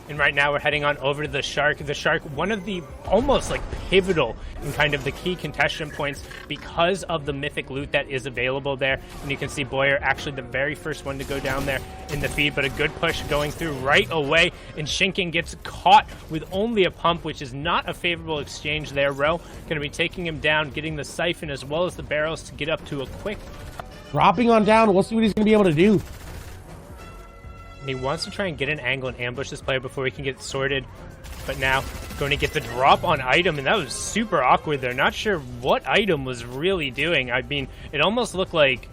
And right now we're heading on over to the Shark. The Shark, one of the almost like pivotal and kind of the key contestant points because of the mythic loot that is available there. And you can see Boyer actually the very first one to go down there in the feed, but a good push going through right away. And Shinken gets caught with only a pump, which is not a favorable exchange there. Rowe going to be taking him down, getting the siphon as well as the barrels to get up to a quick. Dropping on down, we'll see what he's going to be able to do. And he wants to try and get an angle and ambush this player before he can get sorted. But now, going to get the drop on item, and that was super awkward there. Not sure what item was really doing. I mean, it almost looked like...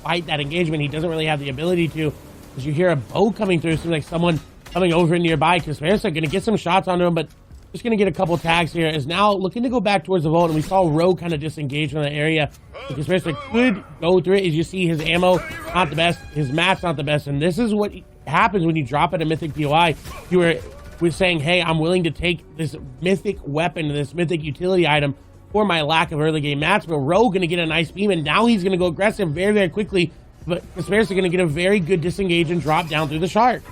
Fight that engagement, he doesn't really have the ability to. As you hear a bow coming through, it seems like someone coming over nearby. Kaspersa going to get some shots onto him, but just going to get a couple tags here. Is now looking to go back towards the vault, and we saw Rowe kind of disengage from the area. Kaspersa could go through it. As you see, his ammo, not the best. His mat's not the best, and this is what happens when you drop at a mythic POI. You were saying, hey, I'm willing to take this mythic weapon, this mythic utility item for my lack of early game mats, but Rowe going to get a nice beam, and now he's going to go aggressive very, very quickly, but Kaspersa going to get a very good disengage and drop down through the Shark.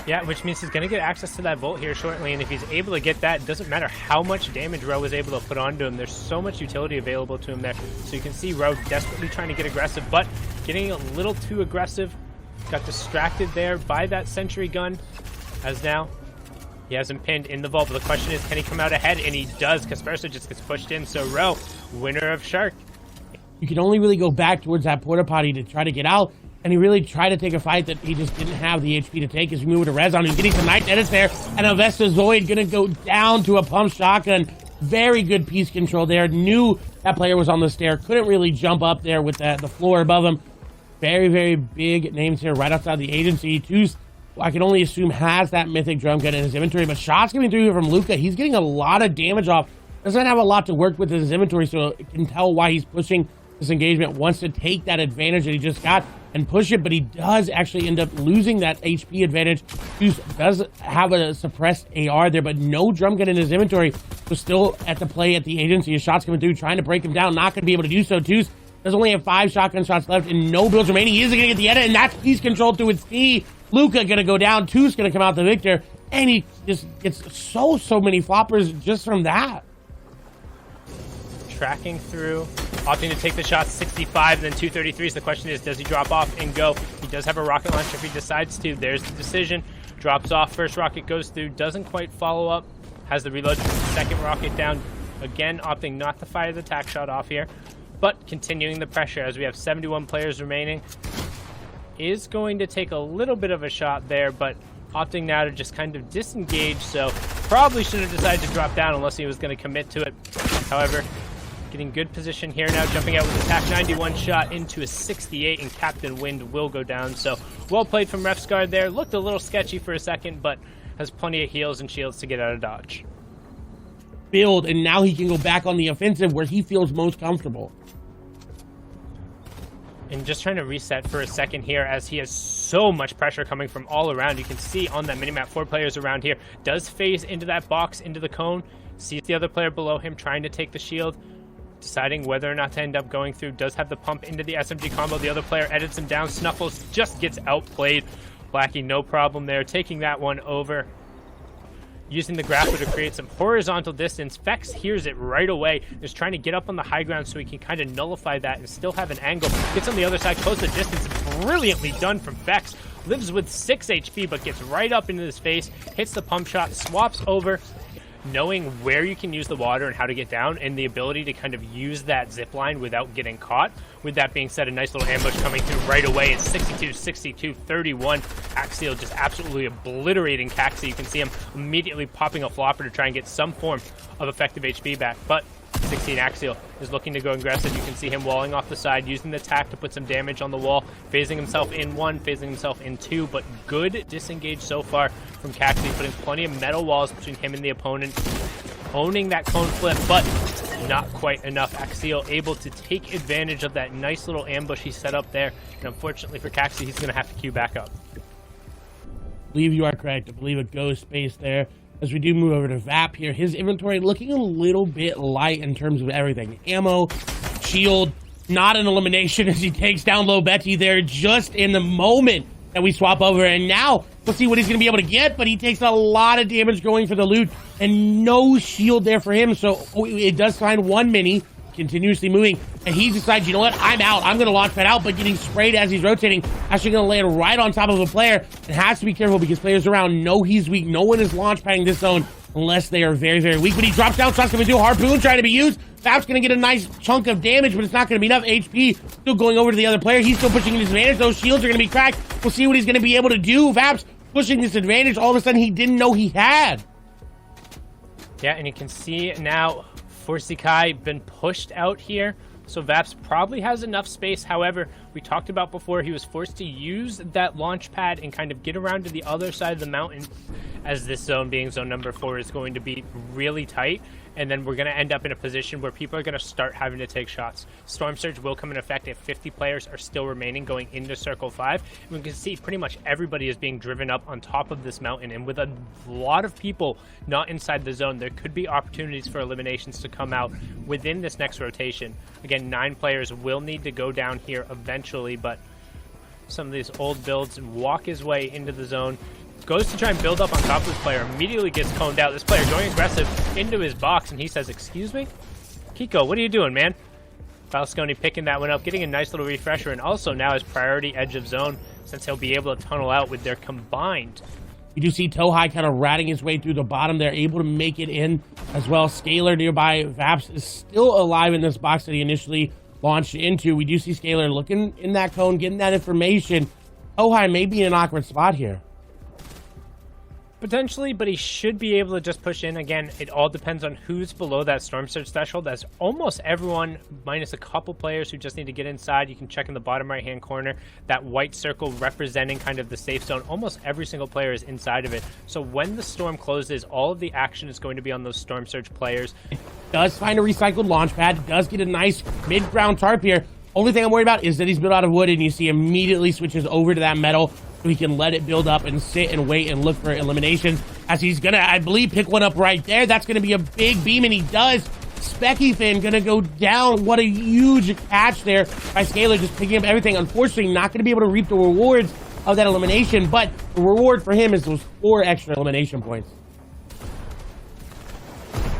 Yeah, which means he's going to get access to that Volt here shortly, and if he's able to get that, it doesn't matter how much damage Rowe was able to put onto him. There's so much utility available to him there. So you can see Rowe desperately trying to get aggressive, but getting a little too aggressive. Got distracted there by that sentry gun, as now he has him pinned in the vault. But the question is, can he come out ahead? And he does. Kaspersa just gets pushed in. So Rowe, winner of Shark. You can only really go back towards that porta potty to try to get out. And he really tried to take a fight that he just didn't have the HP to take. As we move to Rezon, he's getting some Night Edits there. And Avesta Zoid going to go down to a pump shotgun. Very good piece control there. Knew that player was on the stair. Couldn't really jump up there with the floor above him. Very, very big names here right outside the agency. Toos, I can only assume, has that mythic drum gun in his inventory. But shots coming through here from Luca. He's getting a lot of damage off. Doesn't have a lot to work with in his inventory, so you can tell why he's pushing this engagement. Wants to take that advantage that he just got and push it, but he does actually end up losing that HP advantage. Toos does have a suppressed AR there, but no drum gun in his inventory. So still at the play at the agency. His shots coming through, trying to break him down. Not going to be able to do so. Toos does only have 5 shotgun shots left and no builds remaining. He isn't going to get the edit, and that's piece control through its knee. Luca going to go down. Toos going to come out the victor, and he just gets so many floppers just from that. Tracking through, opting to take the shot, 65 and then 233s. The question is, does he drop off and go? He does have a rocket launcher if he decides to. There's the decision. Drops off. First rocket goes through. Doesn't quite follow up. Has the reload. Second rocket down. Again, opting not to fire the tack shot off here, but continuing the pressure as we have 71 players remaining. Is going to take a little bit of a shot there, but opting now to just kind of disengage. So probably should have decided to drop down unless he was going to commit to it. However, getting good position here now, jumping out with a TAC 91 shot into a 68, and Captain Wind will go down. So well played from Ref's guard there. Looked a little sketchy for a second, but has plenty of heals and shields to get out of dodge. Build, and now he can go back on the offensive where he feels most comfortable. And just trying to reset for a second here as he has so much pressure coming from all around. You can see on that minimap 4 players around here. Does phase into that box, into the cone. Sees the other player below him trying to take the shield. Deciding whether or not to end up going through. Does have the pump into the SMG combo. The other player edits him down. Snuffles just gets outplayed. Blackie, no problem there. Taking that one over. Using the grappler to create some horizontal distance. Fex hears it right away. Is trying to get up on the high ground so he can kind of nullify that and still have an angle. Gets on the other side, close the distance. Brilliantly done from Fex. Lives with 6 HP, but gets right up into his face. Hits the pump shot, swaps over. Knowing where you can use the water and how to get down, and the ability to kind of use that zip line without getting caught. With that being said, a nice little ambush coming through right away. It's 62, 62, 31. Axial just absolutely obliterating Caxi. You can see him immediately popping a flopper to try and get some form of effective HP back. But 16 Axial is looking to go aggressive. You can see him walling off the side, using the tack to put some damage on the wall, phasing himself in 1, phasing himself in 2, but good disengage so far from Caxi, putting plenty of metal walls between him and the opponent, owning that cone flip, but not quite enough. Axial able to take advantage of that nice little ambush he set up there, and unfortunately for Caxi, he's going to have to queue back up. I believe you are correct. I believe a ghost space there. As we do move over to Vap here, his inventory looking a little bit light in terms of everything. Ammo, shield, not an elimination as he takes down Low Betty there just in the moment that we swap over. And now we'll see what he's going to be able to get, but he takes a lot of damage going for the loot and no shield there for him. So it does find one mini, continuously moving, and he decides, you know what, I'm out. I'm going to launch that out, but getting sprayed as he's rotating, actually going to land right on top of a player, and has to be careful because players around know he's weak. No one is launch padding this zone unless they are very, very weak. But he drops down, shots coming through, harpoon trying to be used. Vap's going to get a nice chunk of damage, but it's not going to be enough. HP still going over to the other player. He's still pushing his advantage. Those shields are going to be cracked. We'll see what he's going to be able to do. Vap's pushing this advantage all of a sudden he didn't know he had. Yeah, and you can see now Forsikai been pushed out here, so Vaps probably has enough space. However, we talked about before, he was forced to use that launch pad and kind of get around to the other side of the mountain, as this zone, being zone number 4, is going to be really tight. And then we're going to end up in a position where people are going to start having to take shots. Storm Surge will come in effect if 50 players are still remaining going into Circle 5. And we can see pretty much everybody is being driven up on top of this mountain. And with a lot of people not inside the zone, there could be opportunities for eliminations to come out within this next rotation. Again, 9 players will need to go down here eventually, but some of these old builds and walk his way into the zone. Goes to try and build up on top of this player, immediately gets coned out. This player going aggressive into his box, and he says, excuse me? Kiko, what are you doing, man? Falsconi picking that one up, getting a nice little refresher, and also now his priority edge of zone, since he'll be able to tunnel out with their combined. You do see Tohai kind of ratting his way through the bottom. They're able to make it in as well. Scalar nearby. Vaps is still alive in this box that he initially launched into. We do see Scalar looking in that cone, getting that information. Tohai may be in an awkward spot here. Potentially, but he should be able to just push in. Again, it all depends on who's below that Storm Surge threshold. That's almost everyone, minus a couple players who just need to get inside. You can check in the bottom right-hand corner, that white circle representing kind of the safe zone. Almost every single player is inside of it. So when the storm closes, all of the action is going to be on those Storm Surge players. Does find a recycled launch pad, does get a nice mid-ground tarp here. Only thing I'm worried about is that he's built out of wood, and you see immediately switches over to that metal, so he can let it build up and sit and wait and look for elimination, as he's gonna, I believe, pick one up right there. That's gonna be a big beam, and he does. Specky Fin gonna go down. What a huge catch there by Scalar, just picking up everything. Unfortunately, not gonna be able to reap the rewards of that elimination, but the reward for him is those 4 extra elimination points.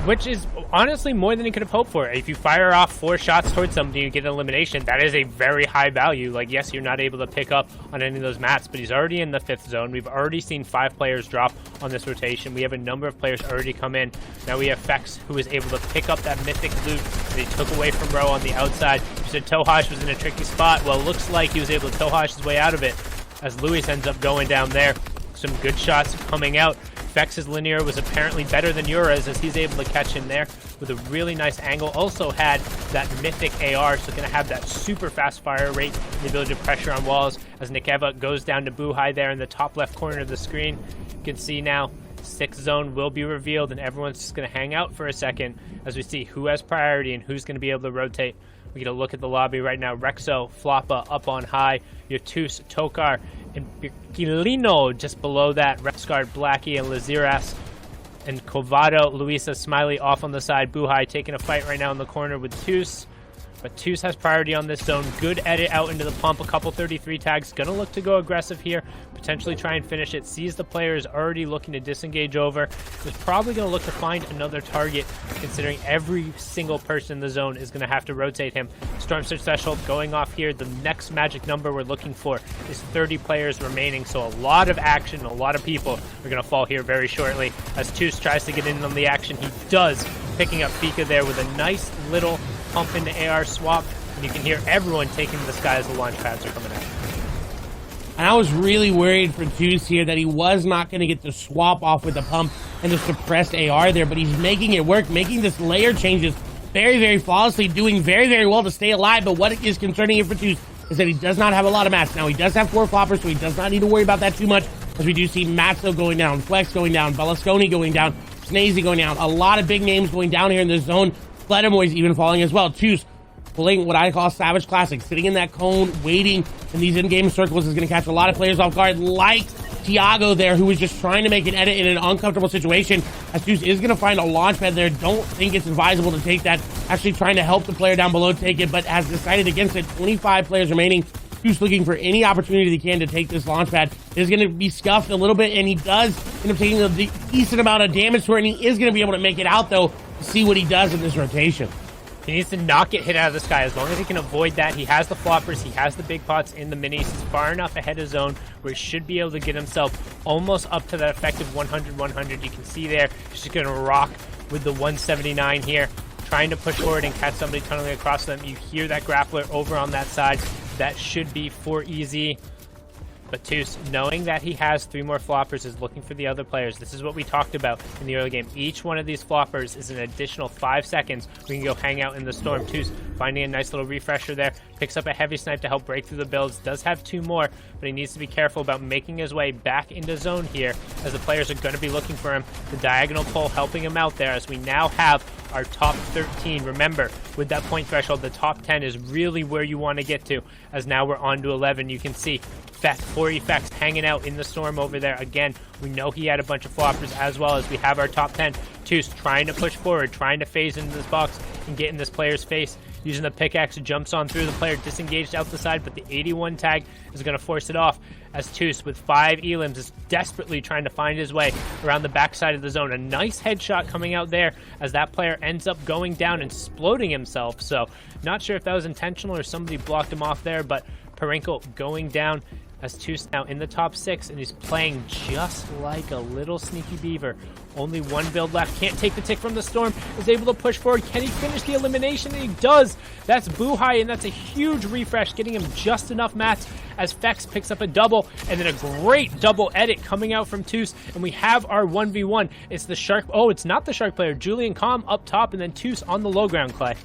Which is honestly more than he could have hoped for. If you fire off 4 shots towards somebody, you get an elimination. That is a very high value. Like, yes, you're not able to pick up on any of those mats, but he's already in the 5th zone. We've already seen 5 players drop on this rotation. We have a number of players already come in. Now we have Fex, who is able to pick up that mythic loot that he took away from Ro on the outside. You said Tohash was in a tricky spot. Well, it looks like he was able to Tohash his way out of it, as Luis ends up going down there. Some good shots coming out. Vex's linear was apparently better than Yura's, as he's able to catch in there with a really nice angle. Also had that mythic AR, so going to have that super fast fire rate, the ability to pressure on walls, as Nikeva goes down to Buhai there in the top left corner of the screen. You can see now 6th zone will be revealed, and everyone's just going to hang out for a second as we see who has priority and who's going to be able to rotate. We get a look at the lobby right now. Rexo, Floppa up on high. Yotus, Tokar, and Birkilino just below that. Rexguard, Blackie, and Laziras. And Covado, Luisa, Smiley off on the side. Buhai taking a fight right now in the corner with Tus. But Tus has priority on this zone. Good edit out into the pump. A couple 33 tags. Gonna look to go aggressive here. Potentially try and finish it. Sees the player is already looking to disengage over. Is probably gonna look to find another target, considering every single person in the zone is gonna have to rotate him. Storm Surge threshold going off here. The next magic number we're looking for is 30 players remaining. So a lot of action, a lot of people are gonna fall here very shortly. As Tus tries to get in on the action, he does, picking up Fika there with a nice little pump into AR swap, and you can hear everyone taking the sky as the launch pads are coming out. And I was really worried for Juice here that he was not going to get the swap off with the pump and the suppressed AR there, but he's making it work, making this layer changes very, very flawlessly, doing very, very well to stay alive. But what is concerning here for Juice is that he does not have a lot of mats. Now, he does have 4 floppers, so he does not need to worry about that too much, as we do see Matzo going down, Flex going down, Belasconi going down, Snazy going down. A lot of big names going down here in this zone. Fletamoy's even falling as well. Tus pulling what I call Savage Classic, sitting in that cone, waiting in these in-game circles is going to catch a lot of players off guard, like Tiago there, who was just trying to make an edit in an uncomfortable situation. As Tus is going to find a launch pad there. Don't think it's advisable to take that. Actually trying to help the player down below take it, but has decided against it. 25 players remaining. Who's looking for any opportunity he can to take this launch pad. Is going to be scuffed a little bit, and he does end up taking a decent amount of damage to it, and he is going to be able to make it out, though, to see what he does in this rotation. He needs to not get hit out of the sky. As long as he can avoid that, he has the floppers, he has the big pots in the minis. He's far enough ahead of zone where he should be able to get himself almost up to that effective 100-100. You can see there, he's just going to rock with the 179 here, trying to push forward and catch somebody tunneling across them. You hear that grappler over on that side. That should be for easy. But Toos, knowing that he has 3 more floppers, is looking for the other players. This is what we talked about in the early game. Each one of these floppers is an additional 5 seconds. We can go hang out in the storm. Toos finding a nice little refresher there. Picks up a heavy snipe to help break through the builds. Does have 2 more, but he needs to be careful about making his way back into zone here, as the players are going to be looking for him. The diagonal pull helping him out there, as we now have our top 13. Remember, with that point threshold, the top 10 is really where you want to get to, as now we're on to 11. You can see 4 effects hanging out in the storm over there. Again, we know he had a bunch of floppers, as well as we have our top 10. Toos trying to push forward, trying to phase into this box and get in this player's face. Using the pickaxe, jumps on through the player, disengaged out the side, but the 81 tag is going to force it off, as Toos with 5 elims is desperately trying to find his way around the backside of the zone. A nice headshot coming out there, as that player ends up going down and exploding himself. So not sure if that was intentional or somebody blocked him off there, but Perinkle going down, as Toos now in the top 6, and he's playing just like a little sneaky beaver. Only 1 build left. Can't take the tick from the storm. Is able to push forward. Can he finish the elimination? And he does. That's Buhai, and that's a huge refresh, getting him just enough mats, as Fex picks up a double, and then a great double edit coming out from Toos, and we have our 1v1. It's the Shark. Oh, it's not the Shark player. Julian Com up top, and then Toos on the low ground, Clay.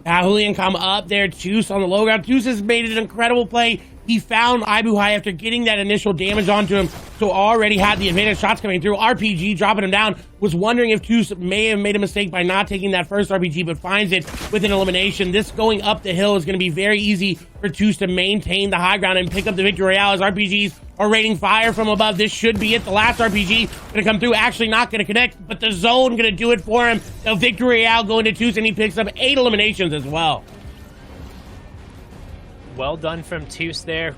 Julian come up there, Toos on the low ground. Toos has made an incredible play. He found Ibuhai after getting that initial damage onto him, so already had the advantage shots coming through. RPG dropping him down. Was wondering if Toos may have made a mistake by not taking that first RPG, but finds it with an elimination. This going up the hill is going to be very easy for Toos to maintain the high ground and pick up the victory royale, as RPGs are raining fire from above. This should be it. The last RPG going to come through. Actually not going to connect, but the zone going to do it for him. The victory royale going to Toos, and he picks up 8 eliminations as well. Well done from Toos there.